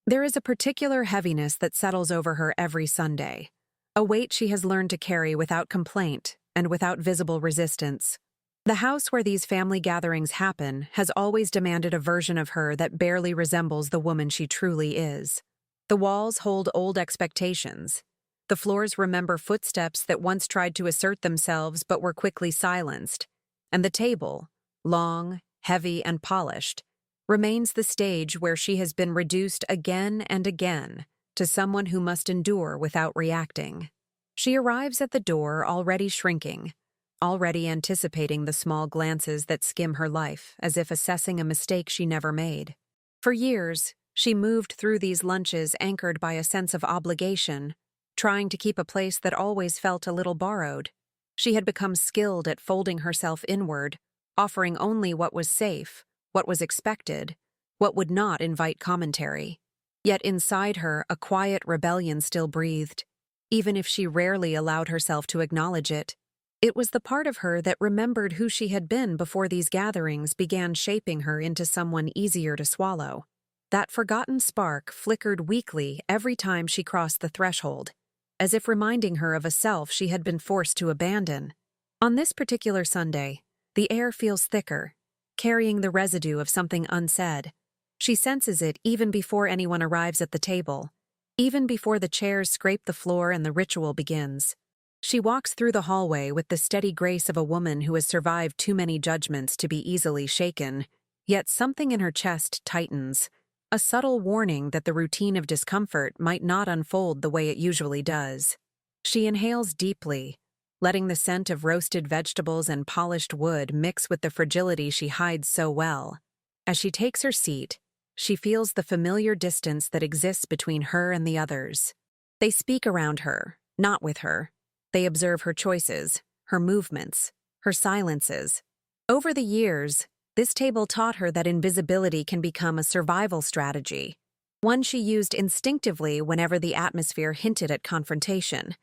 There is a particular heaviness that settles over her every Sunday, a weight she has learned to carry without complaint and without visible resistance. The house where these family gatherings happen has always demanded a version of her that barely resembles the woman she truly is. The walls hold old expectations. The floors remember footsteps that once tried to assert themselves but were quickly silenced. And the table, long, heavy, and polished, remains the stage where she has been reduced again and again to someone who must endure without reacting. She arrives at the door already shrinking, already anticipating the small glances that skim her life as if assessing a mistake she never made. For years, she moved through these lunches anchored by a sense of obligation, trying to keep a place that always felt a little borrowed. She had become skilled at folding herself inward, offering only what was safe, what was expected, what would not invite commentary. Yet inside her, a quiet rebellion still breathed, even if she rarely allowed herself to acknowledge it. It was the part of her that remembered who she had been before these gatherings began shaping her into someone easier to swallow. That forgotten spark flickered weakly every time she crossed the threshold, as if reminding her of a self she had been forced to abandon. On this particular Sunday, the air feels thicker, carrying the residue of something unsaid. She senses it even before anyone arrives at the table, even before the chairs scrape the floor and the ritual begins. She walks through the hallway with the steady grace of a woman who has survived too many judgments to be easily shaken, yet something in her chest tightens, a subtle warning that the routine of discomfort might not unfold the way it usually does. She inhales deeply, letting the scent of roasted vegetables and polished wood mix with the fragility she hides so well. As she takes her seat, she feels the familiar distance that exists between her and the others. They speak around her, not with her. They observe her choices, her movements, her silences. Over the years, this table taught her that invisibility can become a survival strategy, one she used instinctively whenever the atmosphere hinted at confrontation.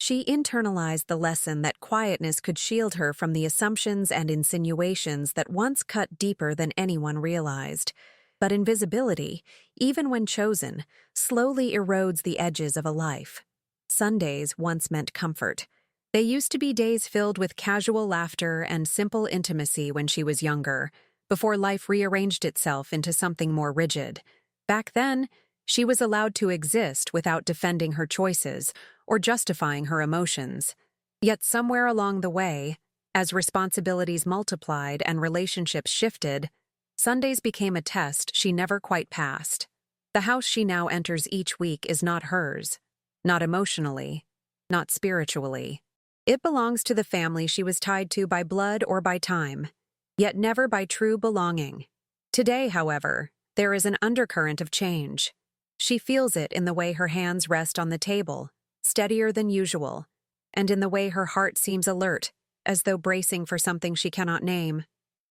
She internalized the lesson that quietness could shield her from the assumptions and insinuations that once cut deeper than anyone realized. But invisibility, even when chosen, slowly erodes the edges of a life. Sundays once meant comfort. They used to be days filled with casual laughter and simple intimacy when she was younger, before life rearranged itself into something more rigid. Back then, she was allowed to exist without defending her choices or justifying her emotions. Yet somewhere along the way, as responsibilities multiplied and relationships shifted, Sundays became a test she never quite passed. The house she now enters each week is not hers, not emotionally, not spiritually. It belongs to the family she was tied to by blood or by time, yet never by true belonging. Today, however, there is an undercurrent of change. She feels it in the way her hands rest on the table, steadier than usual, and in the way her heart seems alert, as though bracing for something she cannot name.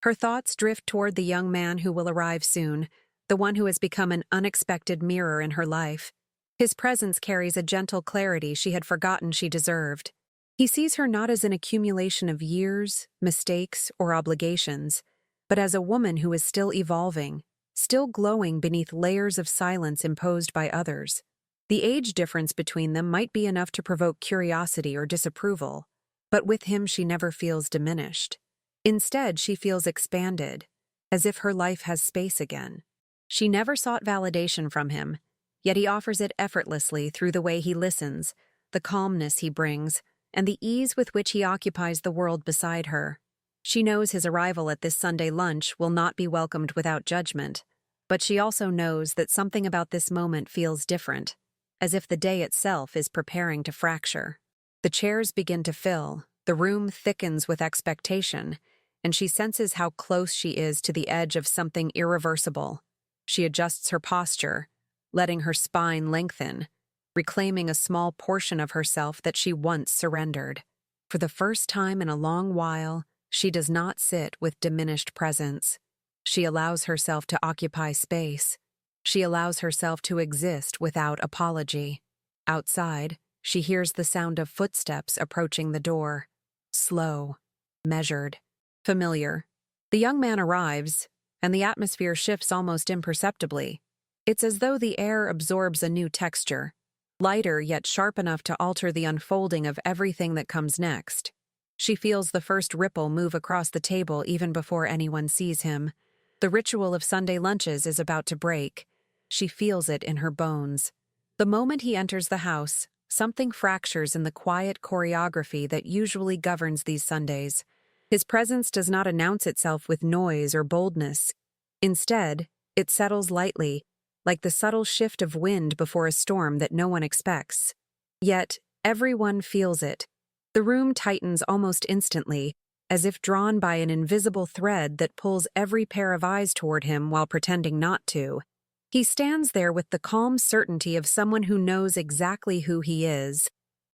Her thoughts drift toward the young man who will arrive soon, the one who has become an unexpected mirror in her life. His presence carries a gentle clarity she had forgotten she deserved. He sees her not as an accumulation of years, mistakes, or obligations, but as a woman who is still evolving, still glowing beneath layers of silence imposed by others. The age difference between them might be enough to provoke curiosity or disapproval, but with him she never feels diminished. Instead, she feels expanded, as if her life has space again. She never sought validation from him, yet he offers it effortlessly through the way he listens, the calmness he brings, and the ease with which he occupies the world beside her. She knows his arrival at this Sunday lunch will not be welcomed without judgment, but she also knows that something about this moment feels different, as if the day itself is preparing to fracture. The chairs begin to fill, the room thickens with expectation, and she senses how close she is to the edge of something irreversible. She adjusts her posture, letting her spine lengthen, reclaiming a small portion of herself that she once surrendered. For the first time in a long while, she does not sit with diminished presence. She allows herself to occupy space. She allows herself to exist without apology. Outside, she hears the sound of footsteps approaching the door. Slow, measured, familiar. The young man arrives, and the atmosphere shifts almost imperceptibly. It's as though the air absorbs a new texture, lighter yet sharp enough to alter the unfolding of everything that comes next. She feels the first ripple move across the table even before anyone sees him. The ritual of Sunday lunches is about to break. She feels it in her bones. The moment he enters the house, something fractures in the quiet choreography that usually governs these Sundays. His presence does not announce itself with noise or boldness. Instead, it settles lightly, like the subtle shift of wind before a storm that no one expects. Yet, everyone feels it. The room tightens almost instantly, as if drawn by an invisible thread that pulls every pair of eyes toward him while pretending not to. He stands there with the calm certainty of someone who knows exactly who he is.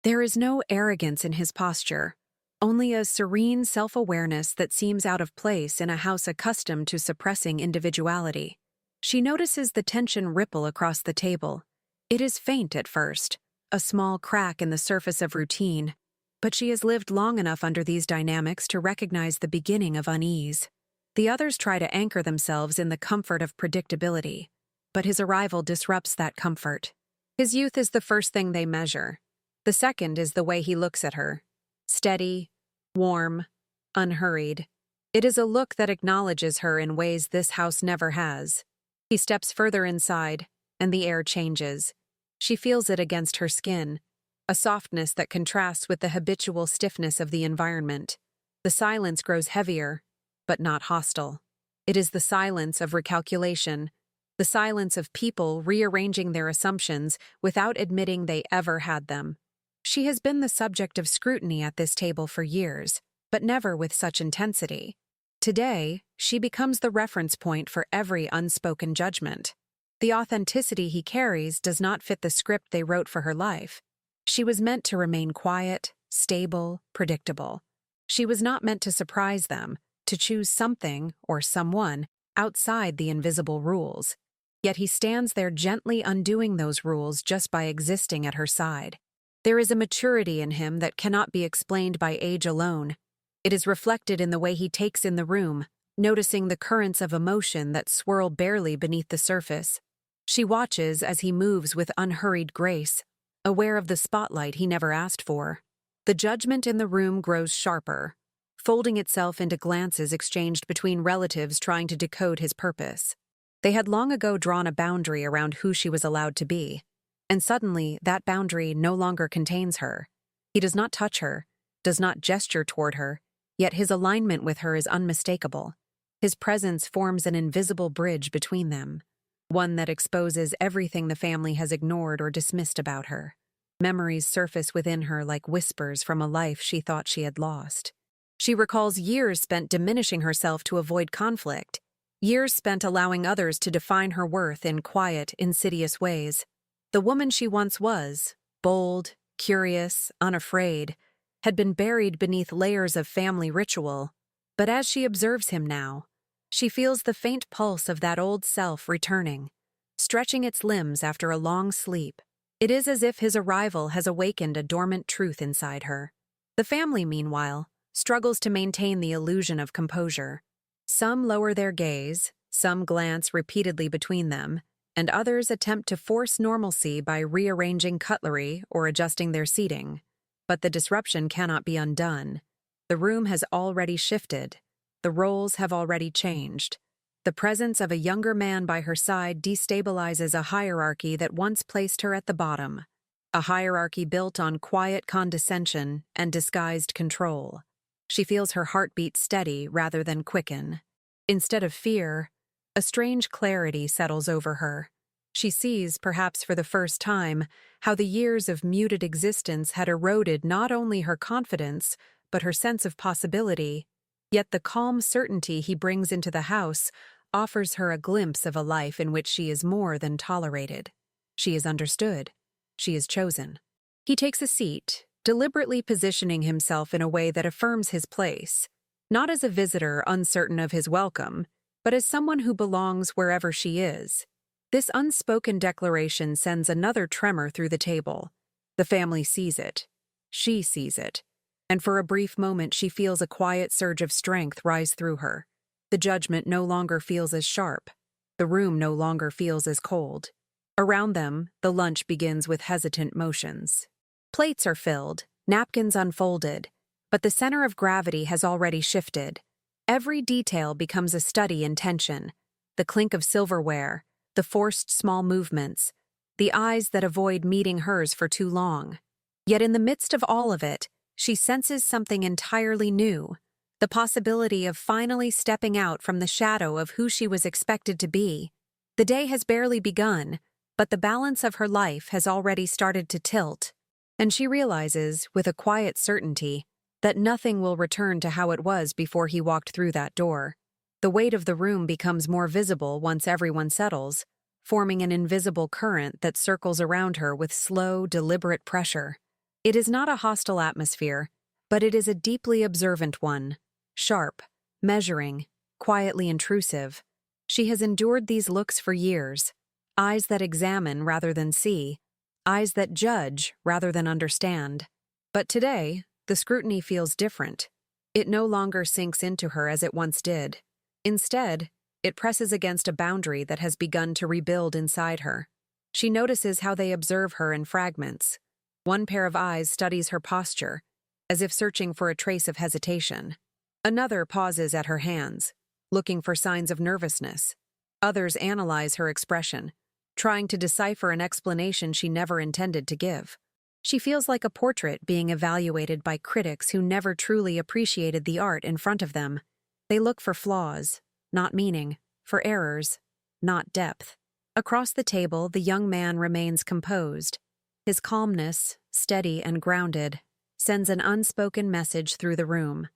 There is no arrogance in his posture, only a serene self-awareness that seems out of place in a house accustomed to suppressing individuality. She notices the tension ripple across the table. It is faint at first, a small crack in the surface of routine, but she has lived long enough under these dynamics to recognize the beginning of unease. The others try to anchor themselves in the comfort of predictability, but his arrival disrupts that comfort. His youth is the first thing they measure. The second is the way he looks at her. Steady, warm, unhurried. It is a look that acknowledges her in ways this house never has. He steps further inside, and the air changes. She feels it against her skin, a softness that contrasts with the habitual stiffness of the environment. The silence grows heavier, but not hostile. It is the silence of recalculation, the silence of people rearranging their assumptions without admitting they ever had them. She has been the subject of scrutiny at this table for years, but never with such intensity. Today, she becomes the reference point for every unspoken judgment. The authenticity he carries does not fit the script they wrote for her life. She was meant to remain quiet, stable, predictable. She was not meant to surprise them, to choose something or someone outside the invisible rules. Yet he stands there gently undoing those rules just by existing at her side. There is a maturity in him that cannot be explained by age alone. It is reflected in the way he takes in the room, noticing the currents of emotion that swirl barely beneath the surface. She watches as he moves with unhurried grace, aware of the spotlight he never asked for. The judgment in the room grows sharper, folding itself into glances exchanged between relatives trying to decode his purpose. They had long ago drawn a boundary around who she was allowed to be, and suddenly that boundary no longer contains her. He does not touch her, does not gesture toward her, yet his alignment with her is unmistakable. His presence forms an invisible bridge between them, one that exposes everything the family has ignored or dismissed about her. Memories surface within her like whispers from a life she thought she had lost. She recalls years spent diminishing herself to avoid conflict, years spent allowing others to define her worth in quiet, insidious ways. The woman she once was, bold, curious, unafraid, had been buried beneath layers of family ritual. But as she observes him now, she feels the faint pulse of that old self returning, stretching its limbs after a long sleep. It is as if his arrival has awakened a dormant truth inside her. The family, meanwhile, struggles to maintain the illusion of composure. Some lower their gaze, some glance repeatedly between them, and others attempt to force normalcy by rearranging cutlery or adjusting their seating. But the disruption cannot be undone. The room has already shifted. The roles have already changed. The presence of a younger man by her side destabilizes a hierarchy that once placed her at the bottom, a hierarchy built on quiet condescension and disguised control. She feels her heartbeat steady rather than quicken. Instead of fear, a strange clarity settles over her. She sees, perhaps for the first time, how the years of muted existence had eroded not only her confidence, but her sense of possibility. Yet the calm certainty he brings into the house offers her a glimpse of a life in which she is more than tolerated. She is understood. She is chosen. He takes a seat, deliberately positioning himself in a way that affirms his place, not as a visitor uncertain of his welcome, but as someone who belongs wherever she is. This unspoken declaration sends another tremor through the table. The family sees it. She sees it. And for a brief moment she feels a quiet surge of strength rise through her. The judgment no longer feels as sharp. The room no longer feels as cold. Around them, the lunch begins with hesitant motions. Plates are filled, napkins unfolded, but the center of gravity has already shifted. Every detail becomes a study in tension. The clink of silverware, the forced small movements, the eyes that avoid meeting hers for too long. Yet in the midst of all of it, she senses something entirely new, the possibility of finally stepping out from the shadow of who she was expected to be. The day has barely begun, but the balance of her life has already started to tilt, and she realizes, with a quiet certainty, that nothing will return to how it was before he walked through that door. The weight of the room becomes more visible once everyone settles, forming an invisible current that circles around her with slow, deliberate pressure. It is not a hostile atmosphere, but it is a deeply observant one, sharp, measuring, quietly intrusive. She has endured these looks for years, eyes that examine rather than see, eyes that judge rather than understand. But today, the scrutiny feels different. It no longer sinks into her as it once did. Instead, it presses against a boundary that has begun to rebuild inside her. She notices how they observe her in fragments. One pair of eyes studies her posture, as if searching for a trace of hesitation. Another pauses at her hands, looking for signs of nervousness. Others analyze her expression, trying to decipher an explanation she never intended to give. She feels like a portrait being evaluated by critics who never truly appreciated the art in front of them. They look for flaws, not meaning, for errors, not depth. Across the table, the young man remains composed. His calmness, steady and grounded, sends an unspoken message through the room.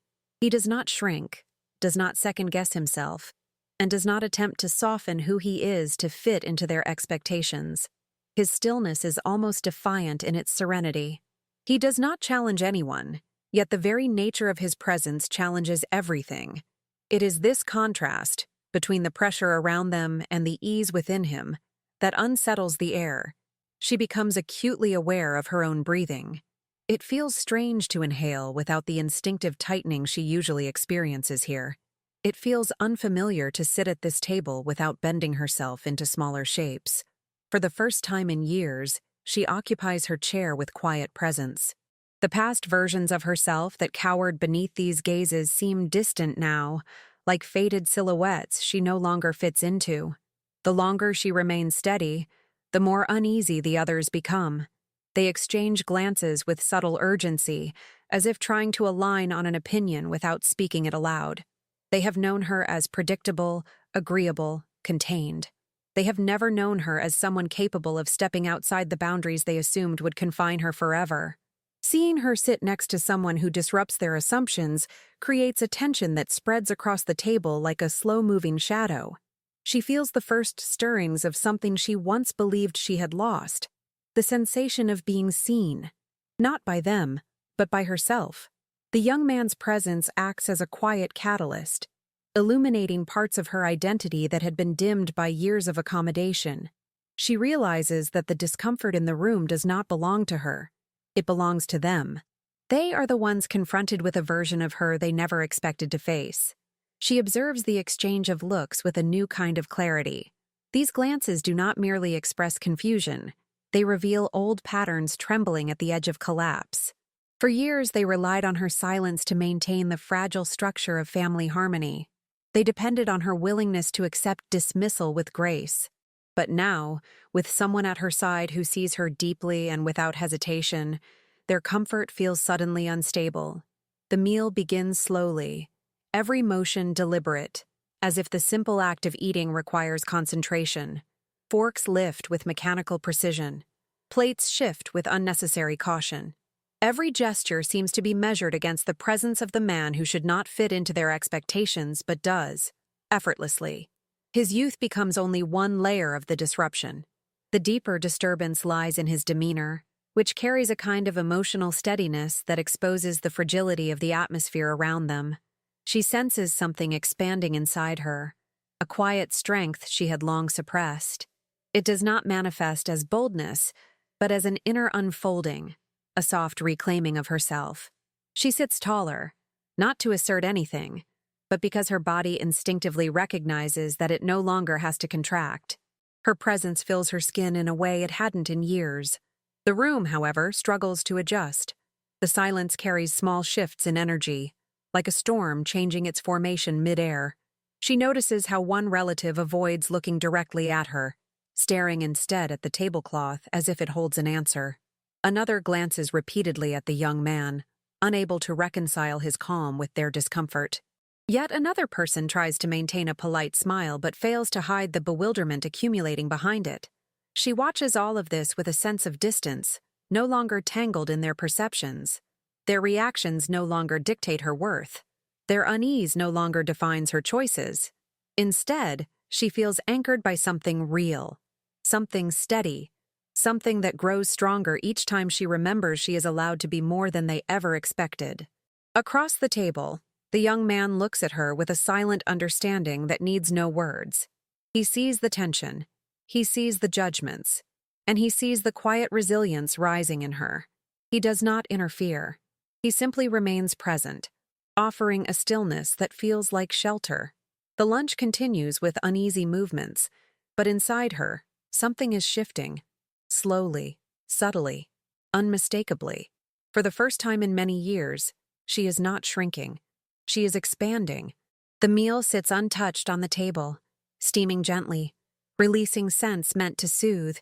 He does not shrink, does not second-guess himself, and does not attempt to soften who he is to fit into their expectations. His stillness is almost defiant in its serenity. He does not challenge anyone, yet the very nature of his presence challenges everything. It is this contrast, between the pressure around them and the ease within him, that unsettles the air. She becomes acutely aware of her own breathing. It feels strange to inhale without the instinctive tightening she usually experiences here. It feels unfamiliar to sit at this table without bending herself into smaller shapes. For the first time in years, she occupies her chair with quiet presence. The past versions of herself that cowered beneath these gazes seem distant now, like faded silhouettes she no longer fits into. The longer she remains steady, the more uneasy the others become. They exchange glances with subtle urgency, as if trying to align on an opinion without speaking it aloud. They have known her as predictable, agreeable, contained. They have never known her as someone capable of stepping outside the boundaries they assumed would confine her forever. Seeing her sit next to someone who disrupts their assumptions creates a tension that spreads across the table like a slow-moving shadow. She feels the first stirrings of something she once believed she had lost, the sensation of being seen, not by them, but by herself. The young man's presence acts as a quiet catalyst, illuminating parts of her identity that had been dimmed by years of accommodation. She realizes that the discomfort in the room does not belong to her. It belongs to them. They are the ones confronted with a version of her they never expected to face. She observes the exchange of looks with a new kind of clarity. These glances do not merely express confusion. They reveal old patterns trembling at the edge of collapse. For years, they relied on her silence to maintain the fragile structure of family harmony. They depended on her willingness to accept dismissal with grace. But now, with someone at her side who sees her deeply and without hesitation, their comfort feels suddenly unstable. The meal begins slowly, every motion deliberate, as if the simple act of eating requires concentration. Forks lift with mechanical precision. Plates shift with unnecessary caution. Every gesture seems to be measured against the presence of the man who should not fit into their expectations but does, effortlessly. His youth becomes only one layer of the disruption. The deeper disturbance lies in his demeanor, which carries a kind of emotional steadiness that exposes the fragility of the atmosphere around them. She senses something expanding inside her, a quiet strength she had long suppressed. It does not manifest as boldness, but as an inner unfolding, a soft reclaiming of herself. She sits taller, not to assert anything, but because her body instinctively recognizes that it no longer has to contract. Her presence fills her skin in a way it hadn't in years. The room, however, struggles to adjust. The silence carries small shifts in energy, like a storm changing its formation mid-air. She notices how one relative avoids looking directly at her, staring instead at the tablecloth as if it holds an answer. Another glances repeatedly at the young man, unable to reconcile his calm with their discomfort. Yet another person tries to maintain a polite smile but fails to hide the bewilderment accumulating behind it. She watches all of this with a sense of distance, no longer tangled in their perceptions. Their reactions no longer dictate her worth. Their unease no longer defines her choices. Instead, she feels anchored by something real, something steady, something that grows stronger each time she remembers she is allowed to be more than they ever expected. Across the table, the young man looks at her with a silent understanding that needs no words. He sees the tension, he sees the judgments, and he sees the quiet resilience rising in her. He does not interfere. He simply remains present, offering a stillness that feels like shelter. The lunch continues with uneasy movements, but inside her, something is shifting. Slowly, subtly, unmistakably. For the first time in many years, she is not shrinking. She is expanding. The meal sits untouched on the table, steaming gently, releasing scents meant to soothe,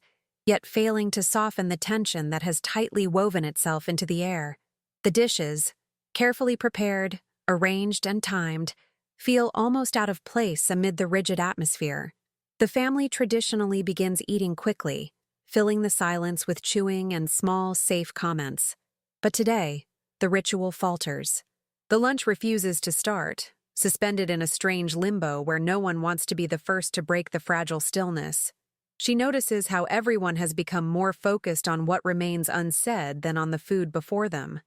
yet failing to soften the tension that has tightly woven itself into the air. The dishes, carefully prepared, arranged and timed, feel almost out of place amid the rigid atmosphere. The family traditionally begins eating quickly, filling the silence with chewing and small, safe comments. But today, the ritual falters. The lunch refuses to start, suspended in a strange limbo where no one wants to be the first to break the fragile stillness. She notices how everyone has become more focused on what remains unsaid than on the food before them.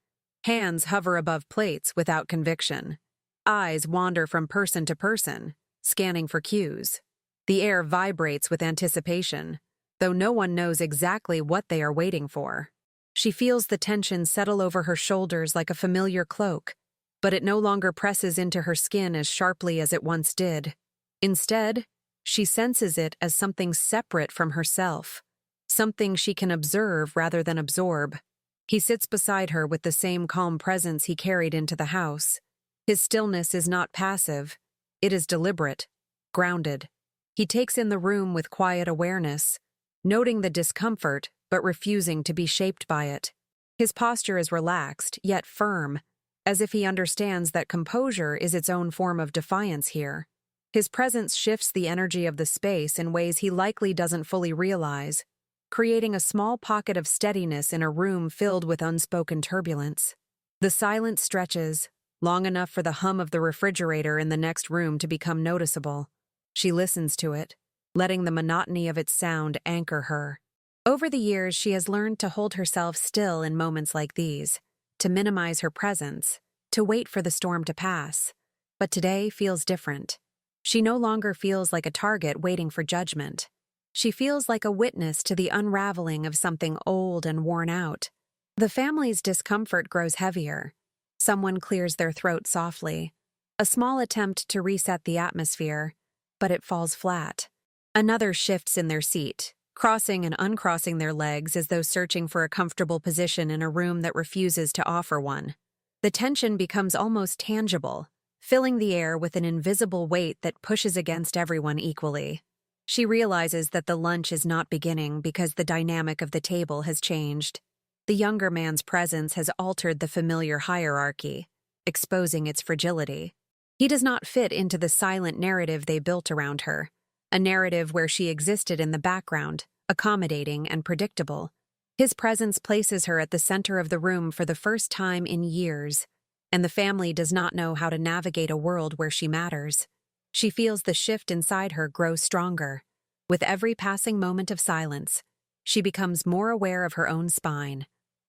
Hands hover above plates without conviction. Eyes wander from person to person, scanning for cues. The air vibrates with anticipation, though no one knows exactly what they are waiting for. She feels the tension settle over her shoulders like a familiar cloak, but it no longer presses into her skin as sharply as it once did. Instead, she senses it as something separate from herself, something she can observe rather than absorb. He sits beside her with the same calm presence he carried into the house. His stillness is not passive, it is deliberate, grounded. He takes in the room with quiet awareness, noting the discomfort but refusing to be shaped by it. His posture is relaxed, yet firm, as if he understands that composure is its own form of defiance here. His presence shifts the energy of the space in ways he likely doesn't fully realize, creating a small pocket of steadiness in a room filled with unspoken turbulence. The silence stretches, long enough for the hum of the refrigerator in the next room to become noticeable. She listens to it, letting the monotony of its sound anchor her. Over the years, she has learned to hold herself still in moments like these, to minimize her presence, to wait for the storm to pass. But today feels different. She no longer feels like a target waiting for judgment. She feels like a witness to the unraveling of something old and worn out. The family's discomfort grows heavier. Someone clears their throat softly. A small attempt to reset the atmosphere, but it falls flat. Another shifts in their seat, crossing and uncrossing their legs as though searching for a comfortable position in a room that refuses to offer one. The tension becomes almost tangible, filling the air with an invisible weight that pushes against everyone equally. She realizes that the lunch is not beginning because the dynamic of the table has changed. The younger man's presence has altered the familiar hierarchy, exposing its fragility. He does not fit into the silent narrative they built around her, a narrative where she existed in the background, accommodating and predictable. His presence places her at the center of the room for the first time in years, and the family does not know how to navigate a world where she matters. She feels the shift inside her grow stronger. With every passing moment of silence, she becomes more aware of her own spine,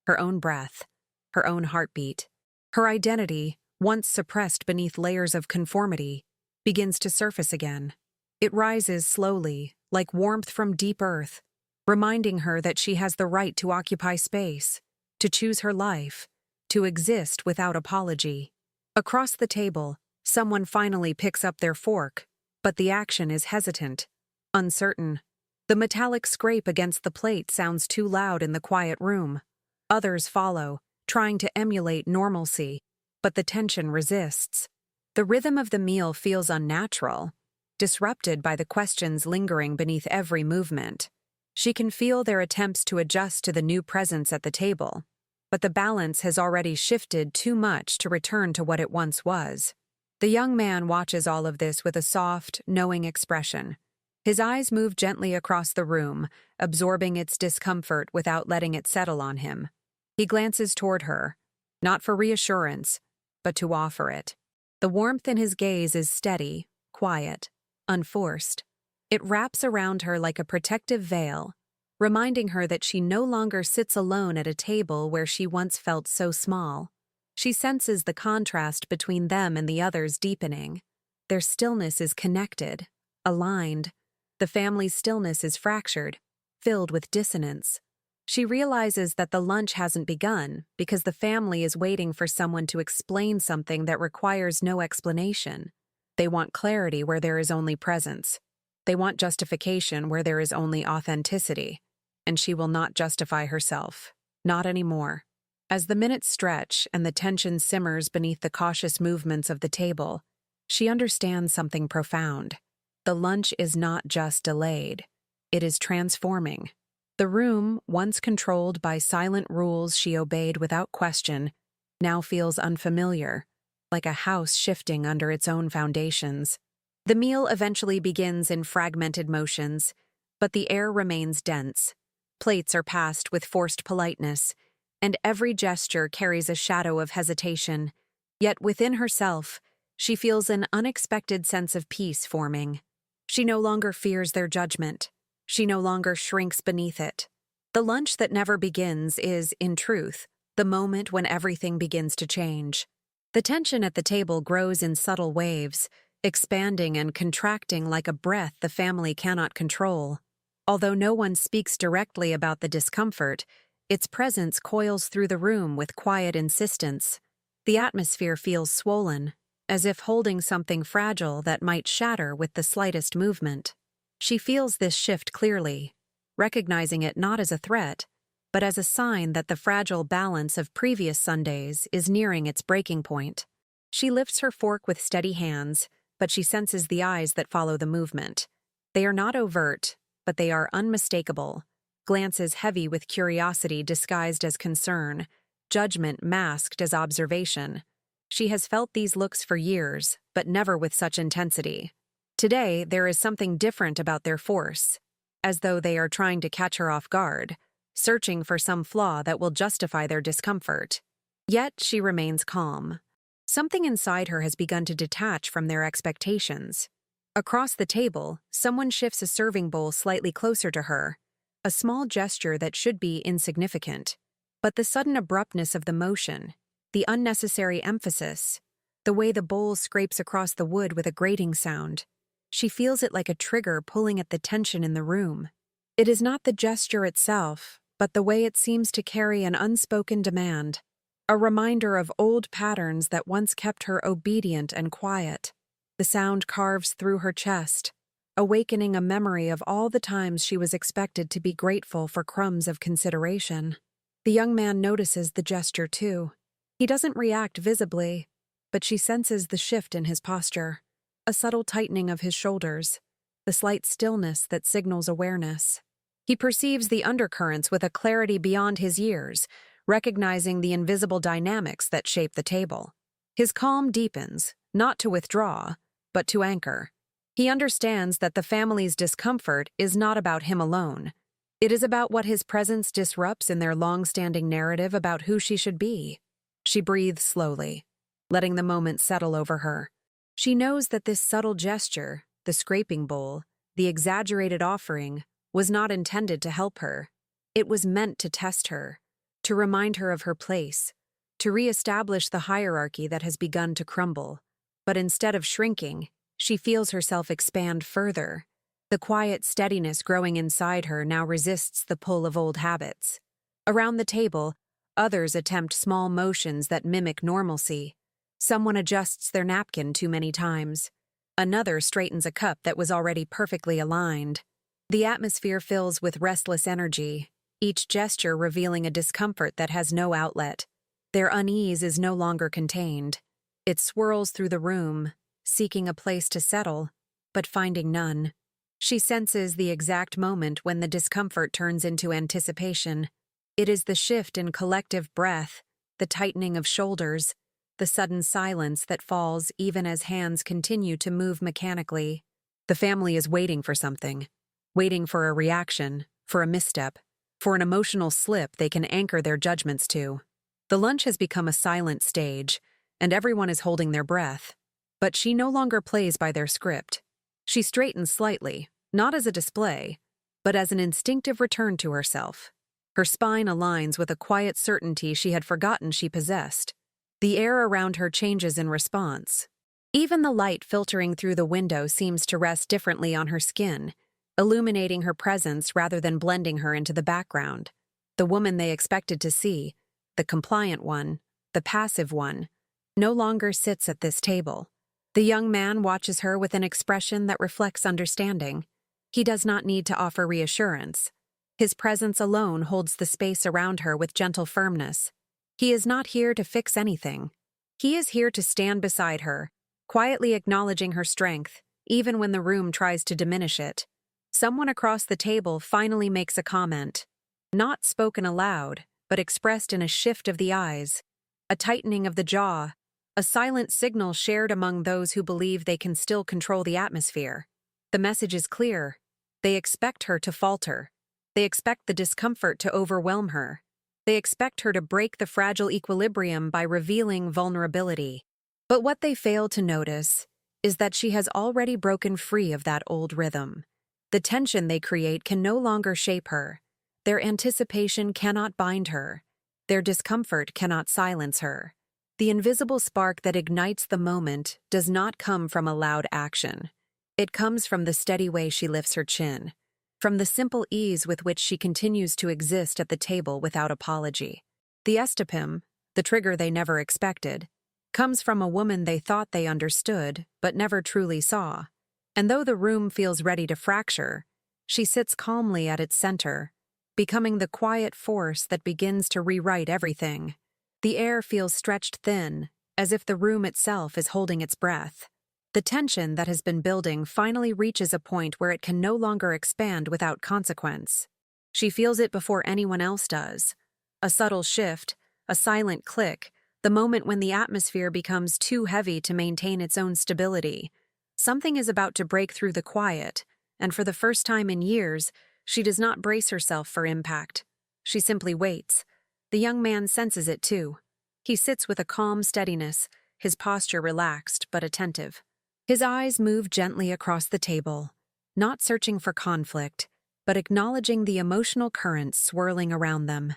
her own breath, her own heartbeat. Her identity, once suppressed beneath layers of conformity, begins to surface again. It rises slowly, like warmth from deep earth, reminding her that she has the right to occupy space, to choose her life, to exist without apology. Across the table, Someone finally picks up their fork, but the action is hesitant, uncertain. The metallic scrape against the plate sounds too loud in the quiet room. Others follow, trying to emulate normalcy, but the tension resists. The rhythm of the meal feels unnatural, disrupted by the questions lingering beneath every movement. She can feel their attempts to adjust to the new presence at the table, but the balance has already shifted too much to return to what it once was. The young man watches all of this with a soft, knowing expression. His eyes move gently across the room, absorbing its discomfort without letting it settle on him. He glances toward her, not for reassurance, but to offer it. The warmth in his gaze is steady, quiet, unforced. It wraps around her like a protective veil, reminding her that she no longer sits alone at a table where she once felt so small. She senses the contrast between them and the others deepening. Their stillness is connected, aligned. The family's stillness is fractured, filled with dissonance. She realizes that the lunch hasn't begun because the family is waiting for someone to explain something that requires no explanation. They want clarity where there is only presence. They want justification where there is only authenticity. And she will not justify herself. Not anymore. As the minutes stretch and the tension simmers beneath the cautious movements of the table, she understands something profound. The lunch is not just delayed. It is transforming. The room, once controlled by silent rules she obeyed without question, now feels unfamiliar, like a house shifting under its own foundations. The meal eventually begins in fragmented motions, but the air remains dense. Plates are passed with forced politeness, and every gesture carries a shadow of hesitation. Yet within herself, she feels an unexpected sense of peace forming. She no longer fears their judgment. She no longer shrinks beneath it. The lunch that never begins is, in truth, the moment when everything begins to change. The tension at the table grows in subtle waves, expanding and contracting like a breath the family cannot control. Although no one speaks directly about the discomfort, its presence coils through the room with quiet insistence. The atmosphere feels swollen, as if holding something fragile that might shatter with the slightest movement. She feels this shift clearly, recognizing it not as a threat, but as a sign that the fragile balance of previous Sundays is nearing its breaking point. She lifts her fork with steady hands, but she senses the eyes that follow the movement. They are not overt, but they are unmistakable, glances heavy with curiosity disguised as concern, judgment masked as observation. She has felt these looks for years, but never with such intensity. Today, there is something different about their force, as though they are trying to catch her off guard, searching for some flaw that will justify their discomfort. Yet she remains calm. Something inside her has begun to detach from their expectations. Across the table, someone shifts a serving bowl slightly closer to her, a small gesture that should be insignificant. But the sudden abruptness of the motion, the unnecessary emphasis, the way the bowl scrapes across the wood with a grating sound, she feels it like a trigger pulling at the tension in the room. It is not the gesture itself, but the way it seems to carry an unspoken demand, a reminder of old patterns that once kept her obedient and quiet. The sound carves through her chest, awakening a memory of all the times she was expected to be grateful for crumbs of consideration. The young man notices the gesture too. He doesn't react visibly, but she senses the shift in his posture, a subtle tightening of his shoulders, the slight stillness that signals awareness. He perceives the undercurrents with a clarity beyond his years, recognizing the invisible dynamics that shape the table. His calm deepens, not to withdraw, but to anchor. He understands that the family's discomfort is not about him alone. It is about what his presence disrupts in their long-standing narrative about who she should be. She breathes slowly, letting the moment settle over her. She knows that this subtle gesture, the scraping bowl, the exaggerated offering, was not intended to help her. It was meant to test her, to remind her of her place, to reestablish the hierarchy that has begun to crumble. But instead of shrinking, she feels herself expand further. The quiet steadiness growing inside her now resists the pull of old habits. Around the table, others attempt small motions that mimic normalcy. Someone adjusts their napkin too many times. Another straightens a cup that was already perfectly aligned. The atmosphere fills with restless energy, each gesture revealing a discomfort that has no outlet. Their unease is no longer contained. It swirls through the room, seeking a place to settle, but finding none. She senses the exact moment when the discomfort turns into anticipation. It is the shift in collective breath, the tightening of shoulders, the sudden silence that falls even as hands continue to move mechanically. The family is waiting for something, waiting for a reaction, for a misstep, for an emotional slip they can anchor their judgments to. The lunch has become a silent stage, and everyone is holding their breath. But she no longer plays by their script. She straightens slightly, not as a display, but as an instinctive return to herself. Her spine aligns with a quiet certainty she had forgotten she possessed. The air around her changes in response. Even the light filtering through the window seems to rest differently on her skin, illuminating her presence rather than blending her into the background. The woman they expected to see, the compliant one, the passive one, no longer sits at this table. The young man watches her with an expression that reflects understanding. He does not need to offer reassurance. His presence alone holds the space around her with gentle firmness. He is not here to fix anything. He is here to stand beside her, quietly acknowledging her strength, even when the room tries to diminish it. Someone across the table finally makes a comment. Not spoken aloud, but expressed in a shift of the eyes, a tightening of the jaw, a silent signal shared among those who believe they can still control the atmosphere. The message is clear. They expect her to falter. They expect the discomfort to overwhelm her. They expect her to break the fragile equilibrium by revealing vulnerability. But what they fail to notice is that she has already broken free of that old rhythm. The tension they create can no longer shape her. Their anticipation cannot bind her. Their discomfort cannot silence her. The invisible spark that ignites the moment does not come from a loud action. It comes from the steady way she lifts her chin, from the simple ease with which she continues to exist at the table without apology. The estopim, the trigger they never expected, comes from a woman they thought they understood but never truly saw. And though the room feels ready to fracture, she sits calmly at its center, becoming the quiet force that begins to rewrite everything. The air feels stretched thin, as if the room itself is holding its breath. The tension that has been building finally reaches a point where it can no longer expand without consequence. She feels it before anyone else does. A subtle shift, a silent click, the moment when the atmosphere becomes too heavy to maintain its own stability. Something is about to break through the quiet, and for the first time in years, she does not brace herself for impact. She simply waits. The young man senses it too. He sits with a calm steadiness, his posture relaxed but attentive. His eyes move gently across the table, not searching for conflict, but acknowledging the emotional currents swirling around them.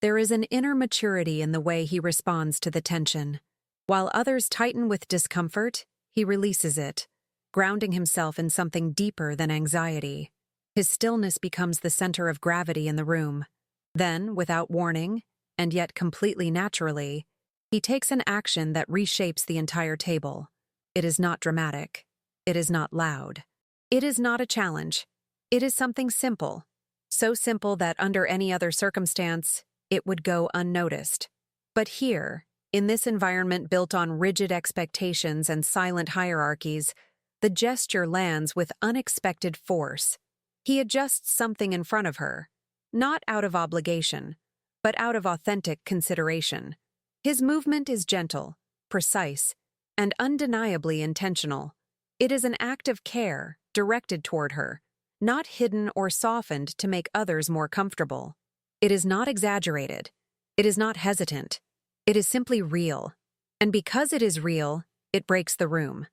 There is an inner maturity in the way he responds to the tension. While others tighten with discomfort, he releases it, grounding himself in something deeper than anxiety. His stillness becomes the center of gravity in the room. Then, without warning, and yet completely naturally, he takes an action that reshapes the entire table. It is not dramatic. It is not loud. It is not a challenge. It is something simple. So simple that under any other circumstance, it would go unnoticed. But here, in this environment built on rigid expectations and silent hierarchies, the gesture lands with unexpected force. He adjusts something in front of her, not out of obligation, but out of authentic consideration. His movement is gentle, precise, and undeniably intentional. It is an act of care directed toward her, not hidden or softened to make others more comfortable. It is not exaggerated. It is not hesitant. It is simply real. And because it is real, it breaks the room.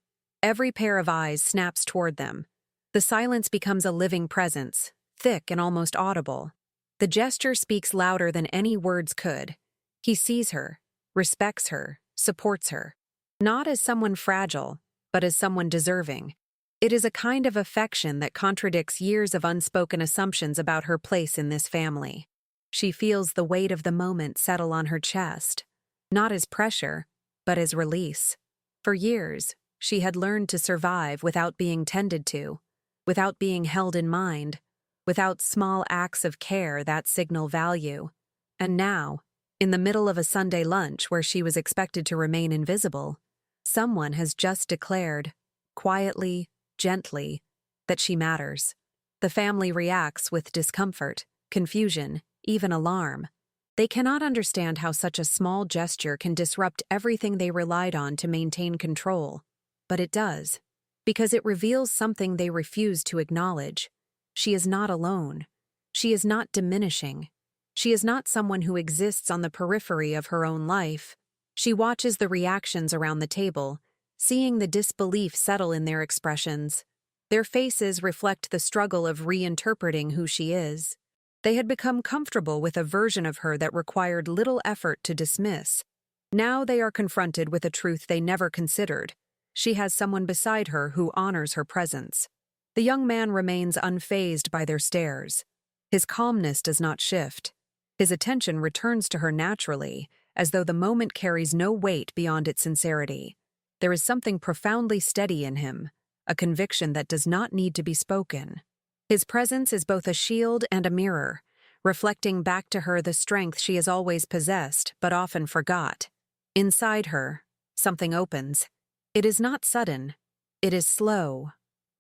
Every pair of eyes snaps toward them. The silence becomes a living presence, thick and almost audible. The gesture speaks louder than any words could. He sees her, respects her, supports her. Not as someone fragile, but as someone deserving. It is a kind of affection that contradicts years of unspoken assumptions about her place in this family. She feels the weight of the moment settle on her chest, not as pressure, but as release. For years, she had learned to survive without being tended to, without being held in mind, without small acts of care that signal value. And now, in the middle of a Sunday lunch where she was expected to remain invisible, someone has just declared, quietly, gently, that she matters. The family reacts with discomfort, confusion, even alarm. They cannot understand how such a small gesture can disrupt everything they relied on to maintain control. But it does, because it reveals something they refuse to acknowledge. She is not alone. She is not diminishing. She is not someone who exists on the periphery of her own life. She watches the reactions around the table, seeing the disbelief settle in their expressions. Their faces reflect the struggle of reinterpreting who she is. They had become comfortable with a version of her that required little effort to dismiss. Now they are confronted with a truth they never considered. She has someone beside her who honors her presence. The young man remains unfazed by their stares. His calmness does not shift. His attention returns to her naturally, as though the moment carries no weight beyond its sincerity. There is something profoundly steady in him, a conviction that does not need to be spoken. His presence is both a shield and a mirror, reflecting back to her the strength she has always possessed but often forgot. Inside her, something opens. It is not sudden. It is slow,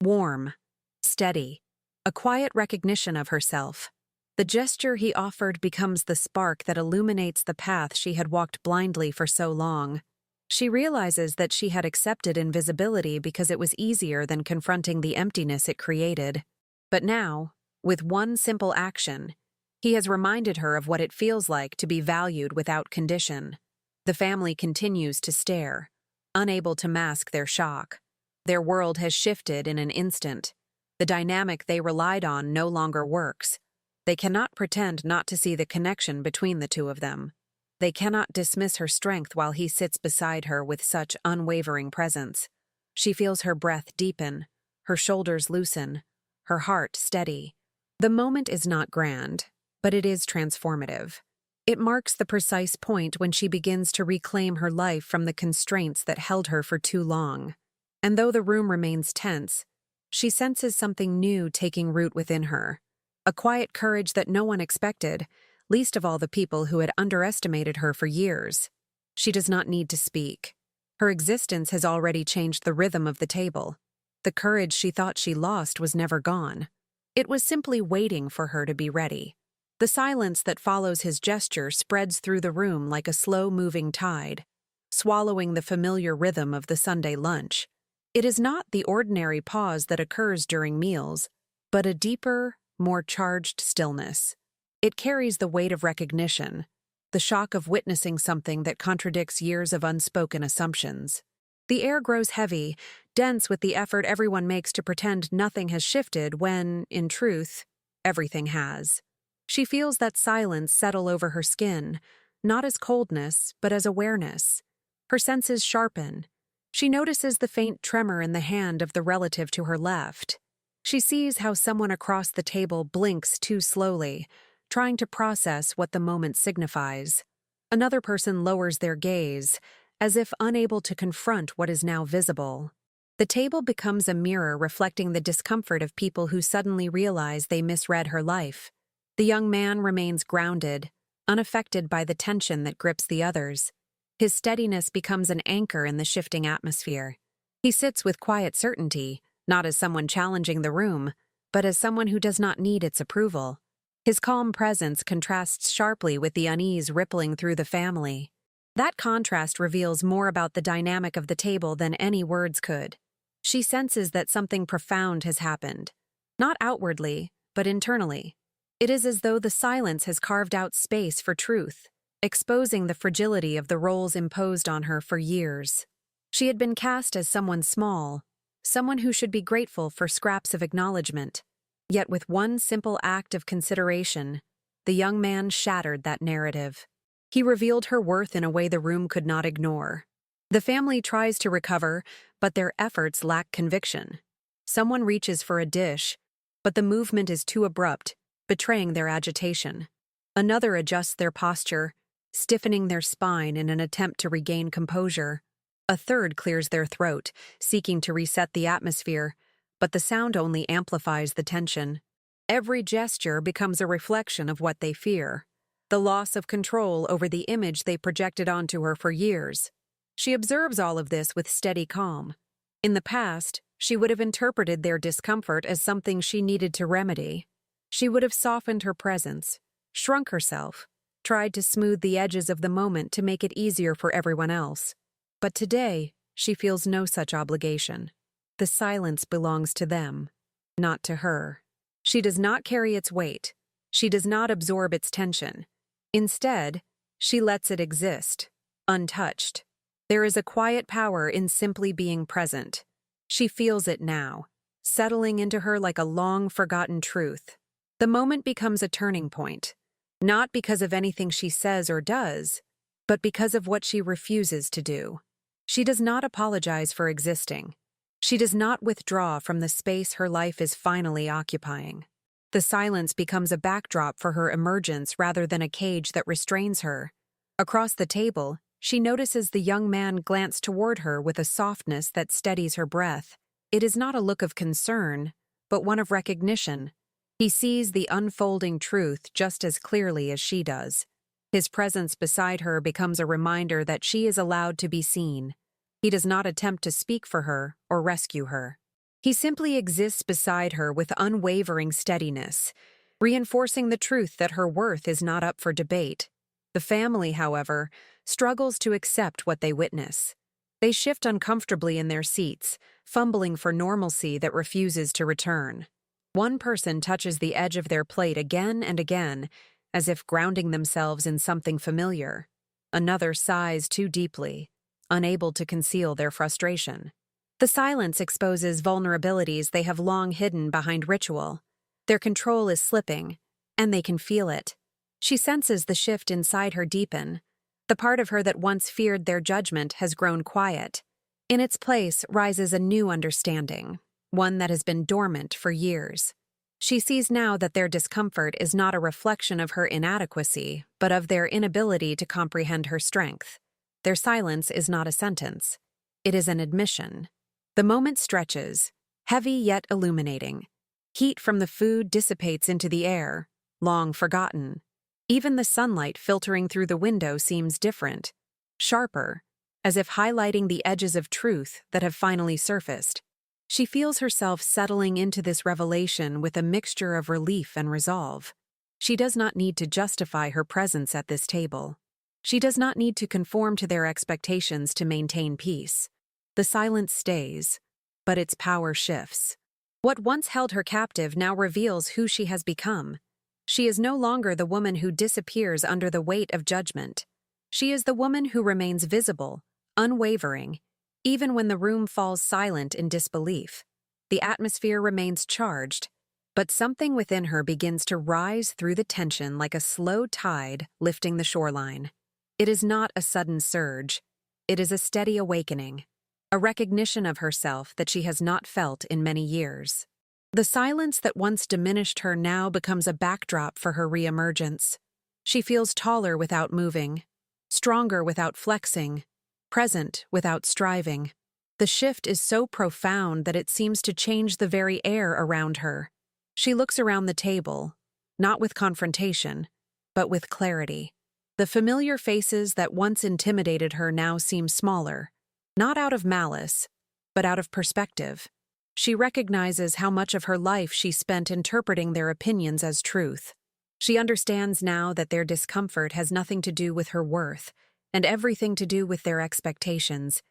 warm, steady, a quiet recognition of herself. The gesture he offered becomes the spark that illuminates the path she had walked blindly for so long. She realizes that she had accepted invisibility because it was easier than confronting the emptiness it created. But now, with one simple action, he has reminded her of what it feels like to be valued without condition. The family continues to stare, unable to mask their shock. Their world has shifted in an instant. The dynamic they relied on no longer works. They cannot pretend not to see the connection between the two of them. They cannot dismiss her strength while he sits beside her with such unwavering presence. She feels her breath deepen, her shoulders loosen, her heart steady. The moment is not grand, but it is transformative. It marks the precise point when she begins to reclaim her life from the constraints that held her for too long. And though the room remains tense, she senses something new taking root within her. A quiet courage that no one expected, least of all the people who had underestimated her for years. She does not need to speak. Her existence has already changed the rhythm of the table. The courage she thought she lost was never gone. It was simply waiting for her to be ready. The silence that follows his gesture spreads through the room like a slow-moving tide, swallowing the familiar rhythm of the Sunday lunch. It is not the ordinary pause that occurs during meals, but a deeper, more charged stillness. It carries the weight of recognition, the shock of witnessing something that contradicts years of unspoken assumptions. The air grows heavy, dense with the effort everyone makes to pretend nothing has shifted when, in truth, everything has. She feels that silence settle over her skin, not as coldness, but as awareness. Her senses sharpen. She notices the faint tremor in the hand of the relative to her left. She sees how someone across the table blinks too slowly, trying to process what the moment signifies. Another person lowers their gaze, as if unable to confront what is now visible. The table becomes a mirror reflecting the discomfort of people who suddenly realize they misread her life. The young man remains grounded, unaffected by the tension that grips the others. His steadiness becomes an anchor in the shifting atmosphere. He sits with quiet certainty, not as someone challenging the room, but as someone who does not need its approval. His calm presence contrasts sharply with the unease rippling through the family. That contrast reveals more about the dynamic of the table than any words could. She senses that something profound has happened, not outwardly, but internally. It is as though the silence has carved out space for truth, exposing the fragility of the roles imposed on her for years. She had been cast as someone small, someone who should be grateful for scraps of acknowledgement. Yet with one simple act of consideration, the young man shattered that narrative. He revealed her worth in a way the room could not ignore. The family tries to recover, but their efforts lack conviction. Someone reaches for a dish, but the movement is too abrupt, betraying their agitation. Another adjusts their posture, stiffening their spine in an attempt to regain composure. A third clears their throat, seeking to reset the atmosphere, but the sound only amplifies the tension. Every gesture becomes a reflection of what they fear, the loss of control over the image they projected onto her for years. She observes all of this with steady calm. In the past, she would have interpreted their discomfort as something she needed to remedy. She would have softened her presence, shrunk herself, tried to smooth the edges of the moment to make it easier for everyone else. But today, she feels no such obligation. The silence belongs to them, not to her. She does not carry its weight. She does not absorb its tension. Instead, she lets it exist, untouched. There is a quiet power in simply being present. She feels it now, settling into her like a long-forgotten truth. The moment becomes a turning point, not because of anything she says or does, but because of what she refuses to do. She does not apologize for existing. She does not withdraw from the space her life is finally occupying. The silence becomes a backdrop for her emergence rather than a cage that restrains her. Across the table, she notices the young man glance toward her with a softness that steadies her breath. It is not a look of concern, but one of recognition. He sees the unfolding truth just as clearly as she does. His presence beside her becomes a reminder that she is allowed to be seen. He does not attempt to speak for her or rescue her. He simply exists beside her with unwavering steadiness, reinforcing the truth that her worth is not up for debate. The family, however, struggles to accept what they witness. They shift uncomfortably in their seats, fumbling for normalcy that refuses to return. One person touches the edge of their plate again and again, as if grounding themselves in something familiar. Another sighs too deeply, unable to conceal their frustration. The silence exposes vulnerabilities they have long hidden behind ritual. Their control is slipping, and they can feel it. She senses the shift inside her deepen. The part of her that once feared their judgment has grown quiet. In its place rises a new understanding, one that has been dormant for years. She sees now that their discomfort is not a reflection of her inadequacy, but of their inability to comprehend her strength. Their silence is not a sentence. It is an admission. The moment stretches, heavy yet illuminating. Heat from the food dissipates into the air, long forgotten. Even the sunlight filtering through the window seems different, sharper, as if highlighting the edges of truth that have finally surfaced. She feels herself settling into this revelation with a mixture of relief and resolve. She does not need to justify her presence at this table. She does not need to conform to their expectations to maintain peace. The silence stays, but its power shifts. What once held her captive now reveals who she has become. She is no longer the woman who disappears under the weight of judgment. She is the woman who remains visible, unwavering, even when the room falls silent in disbelief. The atmosphere remains charged, but something within her begins to rise through the tension like a slow tide lifting the shoreline. It is not a sudden surge. It is a steady awakening, a recognition of herself that she has not felt in many years. The silence that once diminished her now becomes a backdrop for her reemergence. She feels taller without moving, stronger without flexing, present without striving. The shift is so profound that it seems to change the very air around her. She looks around the table, not with confrontation, but with clarity. The familiar faces that once intimidated her now seem smaller, not out of malice, but out of perspective. She recognizes how much of her life she spent interpreting their opinions as truth. She understands now that their discomfort has nothing to do with her worth, and everything to do with their expectations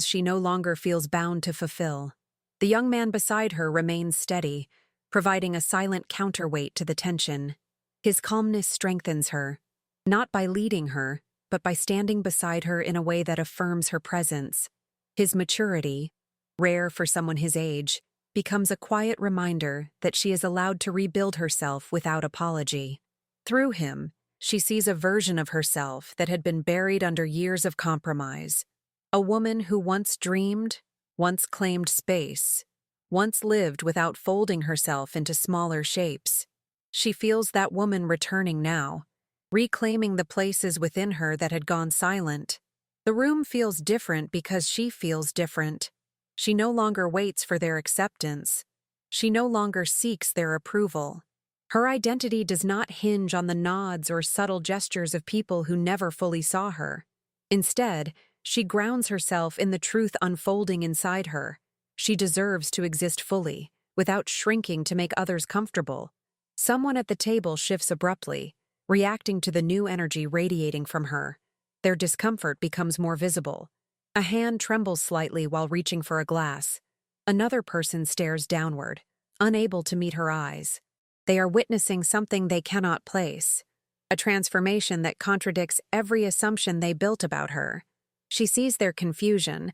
she no longer feels bound to fulfill. The young man beside her remains steady, providing a silent counterweight to the tension. His calmness strengthens her, not by leading her, but by standing beside her in a way that affirms her presence. His maturity, rare for someone his age, becomes a quiet reminder that she is allowed to rebuild herself without apology. Through him, she sees a version of herself that had been buried under years of compromise. A woman who once dreamed, once claimed space, once lived without folding herself into smaller shapes. She feels that woman returning now, reclaiming the places within her that had gone silent. The room feels different because she feels different. She no longer waits for their acceptance. She no longer seeks their approval. Her identity does not hinge on the nods or subtle gestures of people who never fully saw her. Instead, she grounds herself in the truth unfolding inside her. She deserves to exist fully, without shrinking to make others comfortable. Someone at the table shifts abruptly, reacting to the new energy radiating from her. Their discomfort becomes more visible. A hand trembles slightly while reaching for a glass. Another person stares downward, unable to meet her eyes. They are witnessing something they cannot place, a transformation that contradicts every assumption they built about her. She sees their confusion,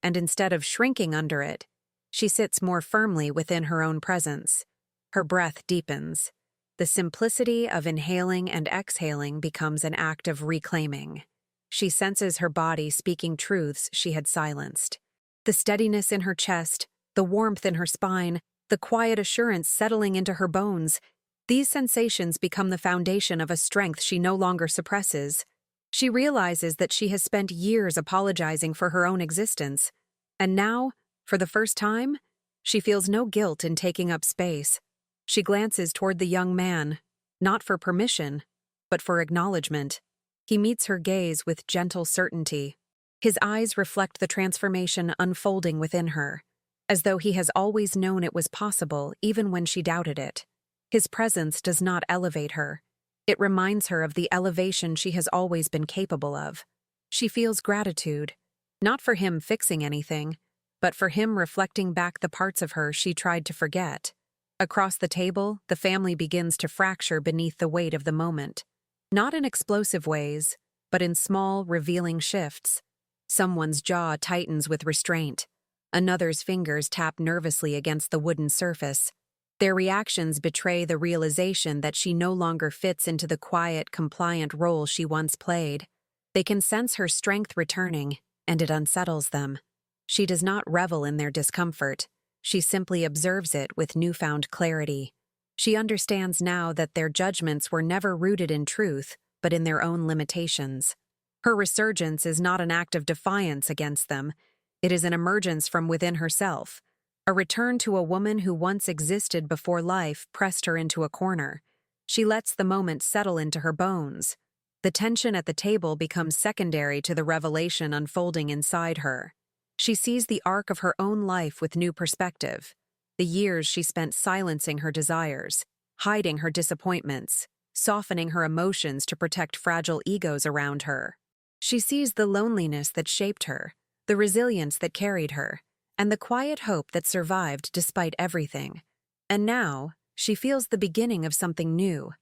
and instead of shrinking under it, she sits more firmly within her own presence. Her breath deepens. The simplicity of inhaling and exhaling becomes an act of reclaiming. She senses her body speaking truths she had silenced. The steadiness in her chest, the warmth in her spine, the quiet assurance settling into her bones, these sensations become the foundation of a strength she no longer suppresses. She realizes that she has spent years apologizing for her own existence, and now, for the first time, she feels no guilt in taking up space. She glances toward the young man, not for permission, but for acknowledgement. He meets her gaze with gentle certainty. His eyes reflect the transformation unfolding within her, as though he has always known it was possible even when she doubted it. His presence does not elevate her. It reminds her of the elevation she has always been capable of. She feels gratitude, not for him fixing anything, but for him reflecting back the parts of her she tried to forget. Across the table, the family begins to fracture beneath the weight of the moment. Not in explosive ways, but in small, revealing shifts. Someone's jaw tightens with restraint. Another's fingers tap nervously against the wooden surface. Their reactions betray the realization that she no longer fits into the quiet, compliant role she once played. They can sense her strength returning, and it unsettles them. She does not revel in their discomfort. She simply observes it with newfound clarity. She understands now that their judgments were never rooted in truth, but in their own limitations. Her resurgence is not an act of defiance against them. It is an emergence from within herself, a return to a woman who once existed before life pressed her into a corner. She lets the moment settle into her bones. The tension at the table becomes secondary to the revelation unfolding inside her. She sees the arc of her own life with new perspective. The years she spent silencing her desires, hiding her disappointments, softening her emotions to protect fragile egos around her. She sees the loneliness that shaped her, the resilience that carried her, and the quiet hope that survived despite everything. And now, she feels the beginning of something new,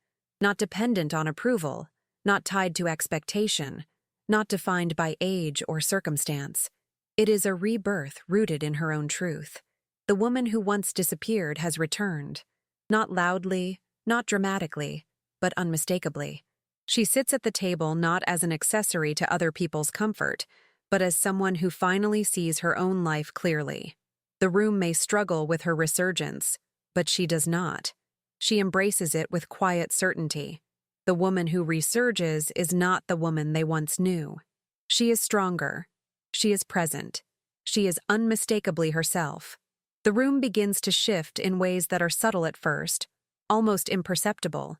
not dependent on approval, not tied to expectation, not defined by age or circumstance. It is a rebirth rooted in her own truth. The woman who once disappeared has returned, not loudly, not dramatically, but unmistakably. She sits at the table not as an accessory to other people's comfort, but as someone who finally sees her own life clearly. The room may struggle with her resurgence, but she does not. She embraces it with quiet certainty. The woman who resurges is not the woman they once knew. She is stronger. She is present. She is unmistakably herself. The room begins to shift in ways that are subtle at first, almost imperceptible,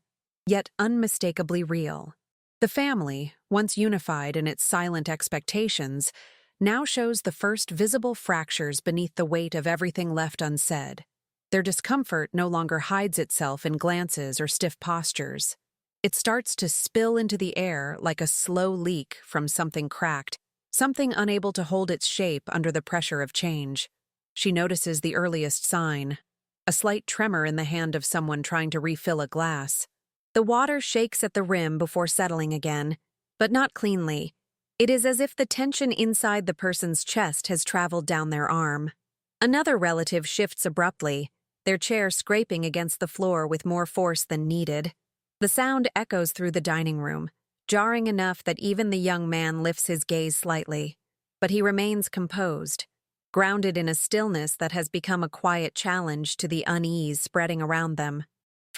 yet unmistakably real. The family, once unified in its silent expectations, now shows the first visible fractures beneath the weight of everything left unsaid. Their discomfort no longer hides itself in glances or stiff postures. It starts to spill into the air like a slow leak from something cracked, something unable to hold its shape under the pressure of change. She notices the earliest sign, a slight tremor in the hand of someone trying to refill a glass. The water shakes at the rim before settling again, but not cleanly. It is as if the tension inside the person's chest has traveled down their arm. Another relative shifts abruptly, their chair scraping against the floor with more force than needed. The sound echoes through the dining room, jarring enough that even the young man lifts his gaze slightly. But he remains composed, grounded in a stillness that has become a quiet challenge to the unease spreading around them.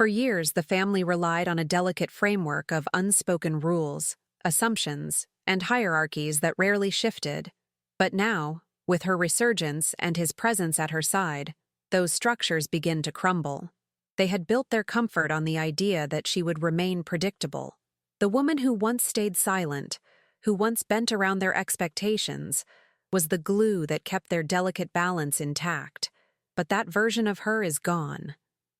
For years, the family relied on a delicate framework of unspoken rules, assumptions, and hierarchies that rarely shifted. But now, with her resurgence and his presence at her side, those structures begin to crumble. They had built their comfort on the idea that she would remain predictable. The woman who once stayed silent, who once bent around their expectations, was the glue that kept their delicate balance intact. But that version of her is gone,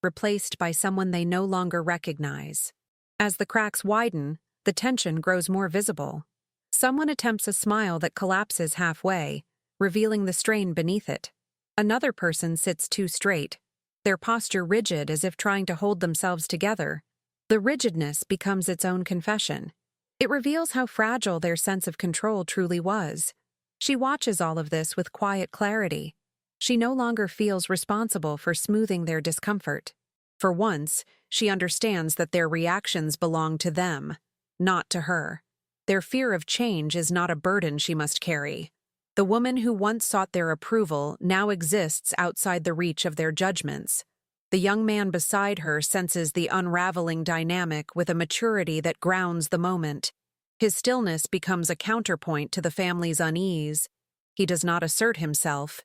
replaced by someone they no longer recognize. As the cracks widen, the tension grows more visible. Someone attempts a smile that collapses halfway, revealing the strain beneath it. Another person sits too straight, their posture rigid as if trying to hold themselves together. The rigidness becomes its own confession. It reveals how fragile their sense of control truly was. She watches all of this with quiet clarity. She no longer feels responsible for smoothing their discomfort. For once, she understands that their reactions belong to them, not to her. Their fear of change is not a burden she must carry. The woman who once sought their approval now exists outside the reach of their judgments. The young man beside her senses the unraveling dynamic with a maturity that grounds the moment. His stillness becomes a counterpoint to the family's unease. He does not assert himself.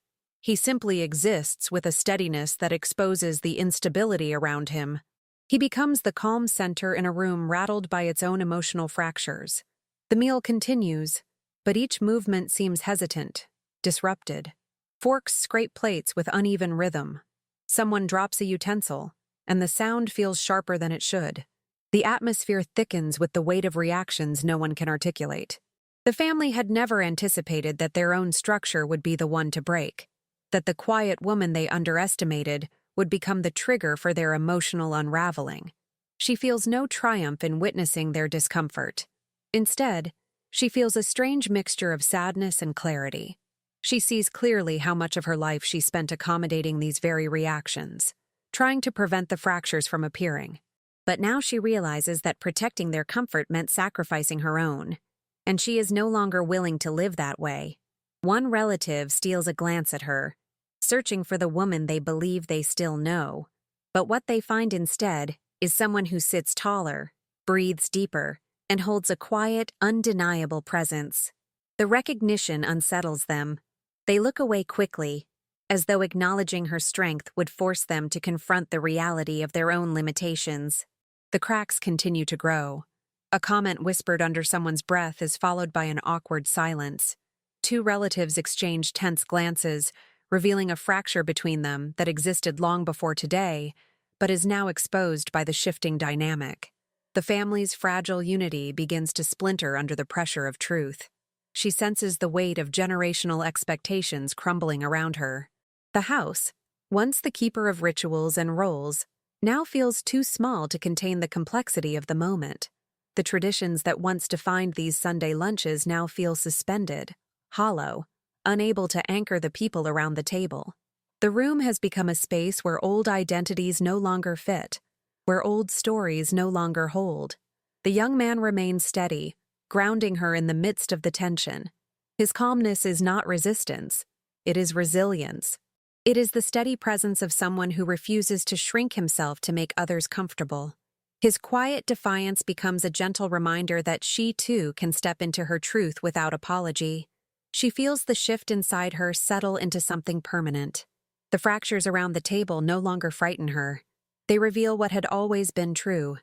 He simply exists with a steadiness that exposes the instability around him. He becomes the calm center in a room rattled by its own emotional fractures. The meal continues, but each movement seems hesitant, disrupted. Forks scrape plates with uneven rhythm. Someone drops a utensil, and the sound feels sharper than it should. The atmosphere thickens with the weight of reactions no one can articulate. The family had never anticipated that their own structure would be the one to break, that the quiet woman they underestimated would become the trigger for their emotional unraveling. She feels no triumph in witnessing their discomfort. Instead, she feels a strange mixture of sadness and clarity. She sees clearly how much of her life she spent accommodating these very reactions, trying to prevent the fractures from appearing. But now she realizes that protecting their comfort meant sacrificing her own, and she is no longer willing to live that way. One relative steals a glance at her, searching for the woman they believe they still know. But what they find instead is someone who sits taller, breathes deeper, and holds a quiet, undeniable presence. The recognition unsettles them. They look away quickly, as though acknowledging her strength would force them to confront the reality of their own limitations. The cracks continue to grow. A comment whispered under someone's breath is followed by an awkward silence. Two relatives exchange tense glances, revealing a fracture between them that existed long before today, but is now exposed by the shifting dynamic. The family's fragile unity begins to splinter under the pressure of truth. She senses the weight of generational expectations crumbling around her. The house, once the keeper of rituals and roles, now feels too small to contain the complexity of the moment. The traditions that once defined these Sunday lunches now feel suspended, hollow, unable to anchor the people around the table. The room has become a space where old identities no longer fit, where old stories no longer hold. The young man remains steady, grounding her in the midst of the tension. His calmness is not resistance, it is resilience. It is the steady presence of someone who refuses to shrink himself to make others comfortable. His quiet defiance becomes a gentle reminder that she too can step into her truth without apology. She feels the shift inside her settle into something permanent. The fractures around the table no longer frighten her. They reveal what had always been true.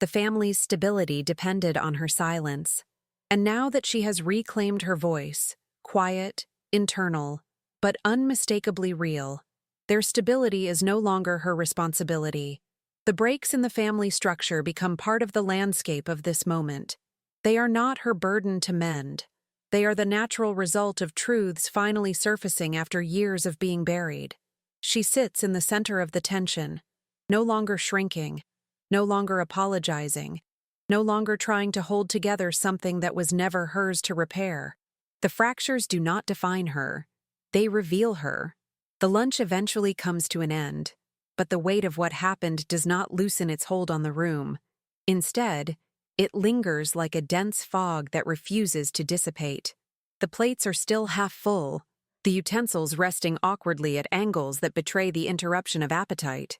The family's stability depended on her silence. And now that she has reclaimed her voice, quiet, internal, but unmistakably real, their stability is no longer her responsibility. The breaks in the family structure become part of the landscape of this moment. They are not her burden to mend. They are the natural result of truths finally surfacing after years of being buried. She sits in the center of the tension, no longer shrinking, no longer apologizing, no longer trying to hold together something that was never hers to repair. The fractures do not define her. They reveal her. The lunch eventually comes to an end, but the weight of what happened does not loosen its hold on the room. Instead, it lingers like a dense fog that refuses to dissipate. The plates are still half full, the utensils resting awkwardly at angles that betray the interruption of appetite.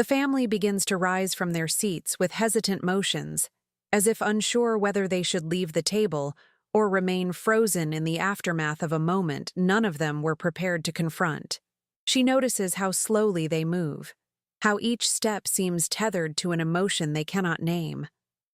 The family begins to rise from their seats with hesitant motions, as if unsure whether they should leave the table or remain frozen in the aftermath of a moment none of them were prepared to confront. She notices how slowly they move, how each step seems tethered to an emotion they cannot name.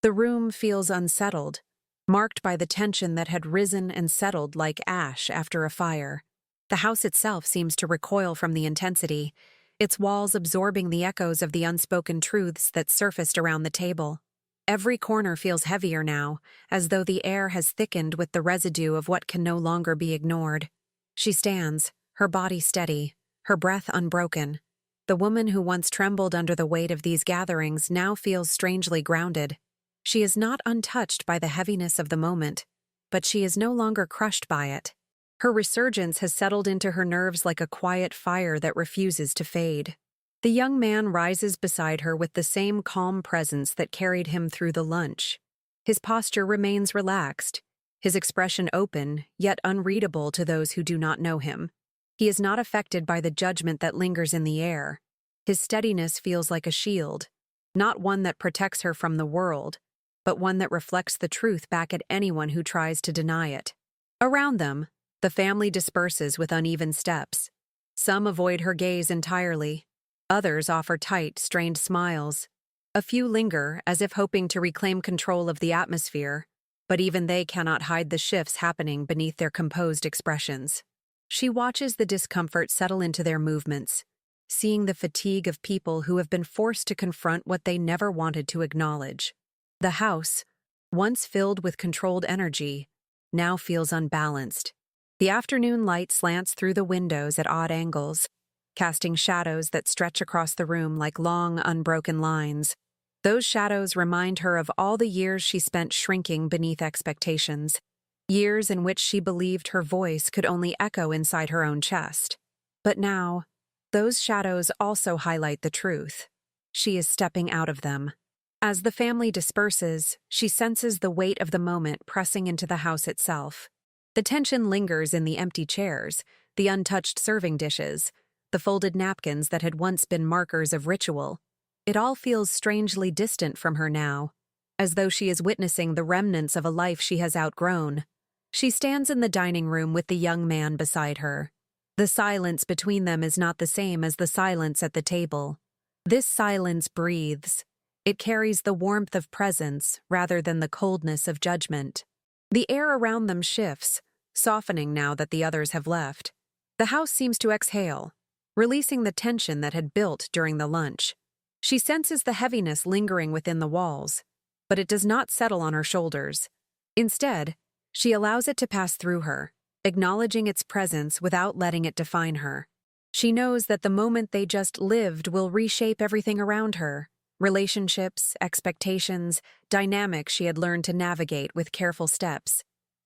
The room feels unsettled, marked by the tension that had risen and settled like ash after a fire. The house itself seems to recoil from the intensity, its walls absorbing the echoes of the unspoken truths that surfaced around the table. Every corner feels heavier now, as though the air has thickened with the residue of what can no longer be ignored. She stands, her body steady, her breath unbroken. The woman who once trembled under the weight of these gatherings now feels strangely grounded. She is not untouched by the heaviness of the moment, but she is no longer crushed by it. Her resurgence has settled into her nerves like a quiet fire that refuses to fade. The young man rises beside her with the same calm presence that carried him through the lunch. His posture remains relaxed, his expression open, yet unreadable to those who do not know him. He is not affected by the judgment that lingers in the air. His steadiness feels like a shield, not one that protects her from the world, but one that reflects the truth back at anyone who tries to deny it. Around them, the family disperses with uneven steps. Some avoid her gaze entirely. Others offer tight, strained smiles. A few linger, as if hoping to reclaim control of the atmosphere, but even they cannot hide the shifts happening beneath their composed expressions. She watches the discomfort settle into their movements, seeing the fatigue of people who have been forced to confront what they never wanted to acknowledge. The house, once filled with controlled energy, now feels unbalanced. The afternoon light slants through the windows at odd angles, casting shadows that stretch across the room like long, unbroken lines. Those shadows remind her of all the years she spent shrinking beneath expectations, years in which she believed her voice could only echo inside her own chest. But now, those shadows also highlight the truth. She is stepping out of them. As the family disperses, she senses the weight of the moment pressing into the house itself. The tension lingers in the empty chairs, the untouched serving dishes, the folded napkins that had once been markers of ritual. It all feels strangely distant from her now, as though she is witnessing the remnants of a life she has outgrown. She stands in the dining room with the young man beside her. The silence between them is not the same as the silence at the table. This silence breathes. It carries the warmth of presence rather than the coldness of judgment. The air around them shifts, softening now that the others have left. The house seems to exhale, releasing the tension that had built during the lunch. She senses the heaviness lingering within the walls, but it does not settle on her shoulders. Instead, she allows it to pass through her, acknowledging its presence without letting it define her. She knows that the moment they just lived will reshape everything around her. Relationships, expectations, dynamics she had learned to navigate with careful steps.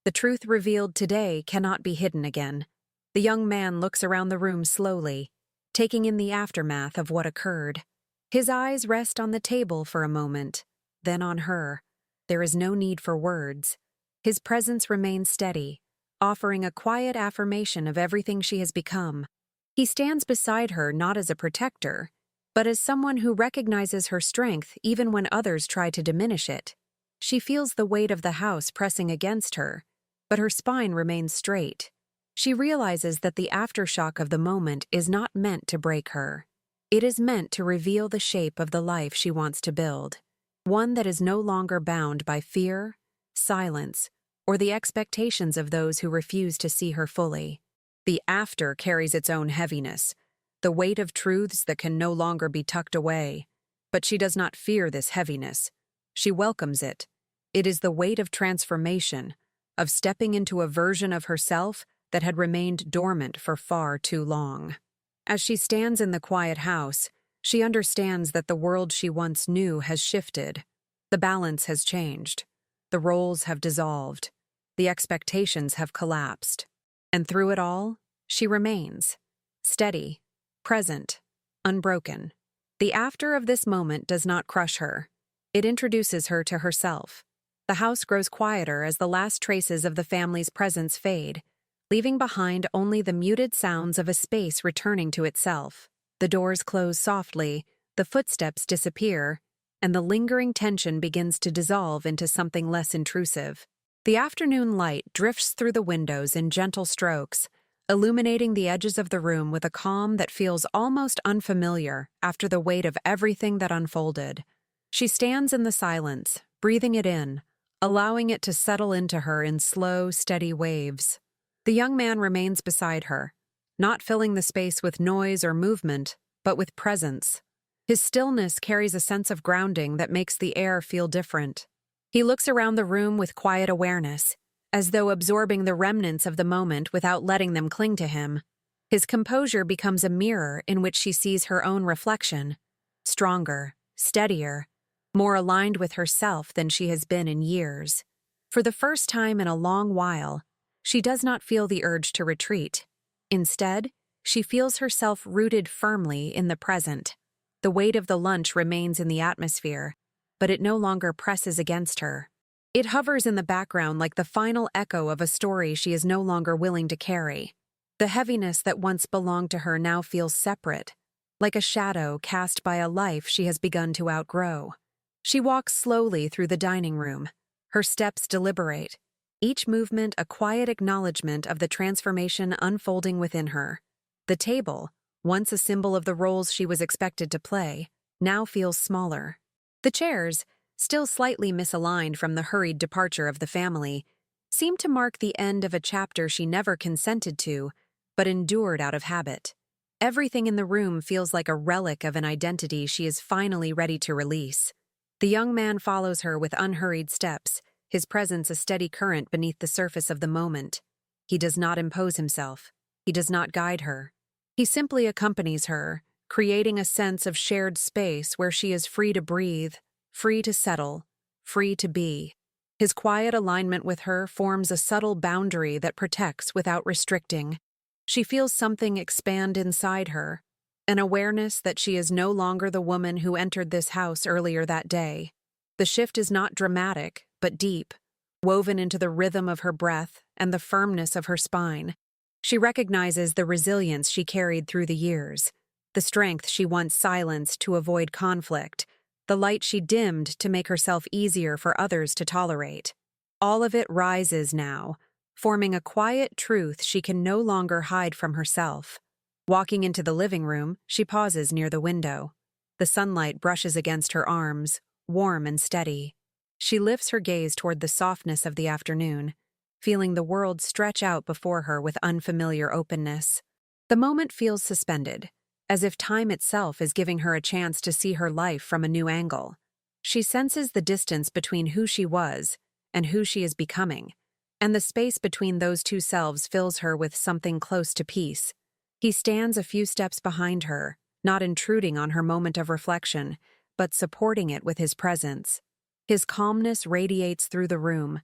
The truth revealed today cannot be hidden again. The young man looks around the room slowly, taking in the aftermath of what occurred. His eyes rest on the table for a moment, then on her. There is no need for words. His presence remains steady, offering a quiet affirmation of everything she has become. He stands beside her not as a protector, but as someone who recognizes her strength even when others try to diminish it. She feels the weight of the house pressing against her, but her spine remains straight. She realizes that the aftershock of the moment is not meant to break her. It is meant to reveal the shape of the life she wants to build, one that is no longer bound by fear, silence, or the expectations of those who refuse to see her fully. The after carries its own heaviness, the weight of truths that can no longer be tucked away. But she does not fear this heaviness. She welcomes it. It is the weight of transformation, of stepping into a version of herself that had remained dormant for far too long. As she stands in the quiet house, she understands that the world she once knew has shifted. The balance has changed. The roles have dissolved. The expectations have collapsed. And through it all, she remains, steady, present, unbroken. The after of this moment does not crush her. It introduces her to herself. The house grows quieter as the last traces of the family's presence fade, leaving behind only the muted sounds of a space returning to itself. The doors close softly, The footsteps disappear, and the lingering tension begins to dissolve into something less intrusive. The afternoon light drifts through the windows in gentle strokes, illuminating the edges of the room with a calm that feels almost unfamiliar after the weight of everything that unfolded. She stands in the silence, breathing it in, allowing it to settle into her in slow, steady waves. The young man remains beside her, not filling the space with noise or movement, but with presence. His stillness carries a sense of grounding that makes the air feel different. He looks around the room with quiet awareness, as though absorbing the remnants of the moment without letting them cling to him. His composure becomes a mirror in which she sees her own reflection, stronger, steadier, more aligned with herself than she has been in years. For the first time in a long while, she does not feel the urge to retreat. Instead, she feels herself rooted firmly in the present. The weight of the lunch remains in the atmosphere, but it no longer presses against her. It hovers in the background like the final echo of a story she is no longer willing to carry. The heaviness that once belonged to her now feels separate, like a shadow cast by a life she has begun to outgrow. She walks slowly through the dining room, her steps deliberate, each movement a quiet acknowledgement of the transformation unfolding within her. The table, once a symbol of the roles she was expected to play, now feels smaller. The chairs, still slightly misaligned from the hurried departure of the family, seem to mark the end of a chapter she never consented to, but endured out of habit. Everything in the room feels like a relic of an identity she is finally ready to release. The young man follows her with unhurried steps, his presence a steady current beneath the surface of the moment. He does not impose himself. He does not guide her. He simply accompanies her, creating a sense of shared space where she is free to breathe, free to settle, free to be. His quiet alignment with her forms a subtle boundary that protects without restricting. She feels something expand inside her, an awareness that she is no longer the woman who entered this house earlier that day. The shift is not dramatic, but deep, woven into the rhythm of her breath and the firmness of her spine. She recognizes the resilience she carried through the years, the strength she once silenced to avoid conflict, the light she dimmed to make herself easier for others to tolerate. All of it rises now, forming a quiet truth she can no longer hide from herself. Walking into the living room, she pauses near the window. The sunlight brushes against her arms, warm and steady. She lifts her gaze toward the softness of the afternoon, feeling the world stretch out before her with unfamiliar openness. The moment feels suspended, as if time itself is giving her a chance to see her life from a new angle. She senses the distance between who she was and who she is becoming, and the space between those two selves fills her with something close to peace. He stands a few steps behind her, not intruding on her moment of reflection, but supporting it with his presence. His calmness radiates through the room,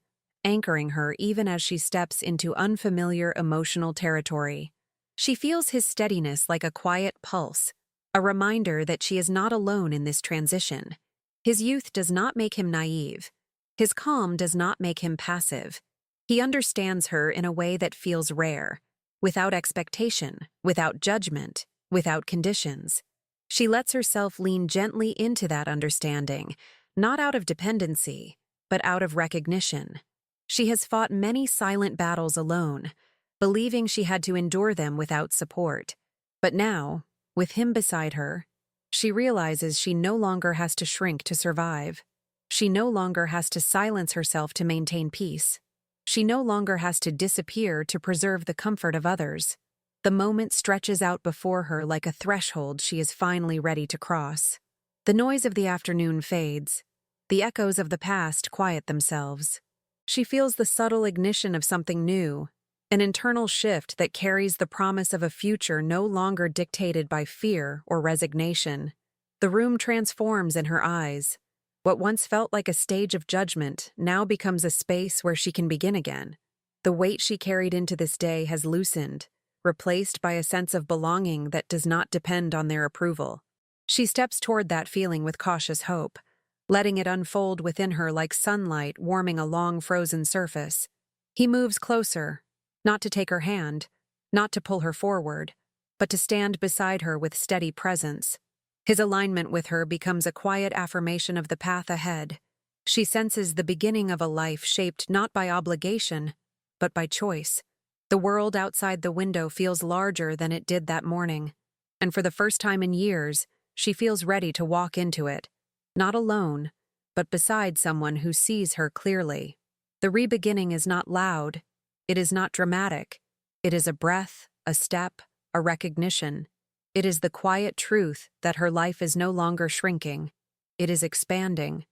anchoring her even as she steps into unfamiliar emotional territory. She feels his steadiness like a quiet pulse, a reminder that she is not alone in this transition. His youth does not make him naive. His calm does not make him passive. He understands her in a way that feels rare, without expectation, without judgment, without conditions. She lets herself lean gently into that understanding, not out of dependency, but out of recognition. She has fought many silent battles alone, believing she had to endure them without support. But now, with him beside her, she realizes she no longer has to shrink to survive. She no longer has to silence herself to maintain peace. She no longer has to disappear to preserve the comfort of others. The moment stretches out before her like a threshold she is finally ready to cross. The noise of the afternoon fades. The echoes of the past quiet themselves. She feels the subtle ignition of something new, an internal shift that carries the promise of a future no longer dictated by fear or resignation. The room transforms in her eyes. What once felt like a stage of judgment now becomes a space where she can begin again. The weight she carried into this day has loosened, replaced by a sense of belonging that does not depend on their approval. She steps toward that feeling with cautious hope, letting it unfold within her like sunlight warming a long frozen surface. He moves closer, not to take her hand, not to pull her forward, but to stand beside her with steady presence. His alignment with her becomes a quiet affirmation of the path ahead. She senses the beginning of a life shaped not by obligation, but by choice. The world outside the window feels larger than it did that morning, and for the first time in years, she feels ready to walk into it, not alone, but beside someone who sees her clearly. The re-beginning is not loud, it is not dramatic. It is a breath, a step, a recognition. It is the quiet truth that her life is no longer shrinking. It is expanding.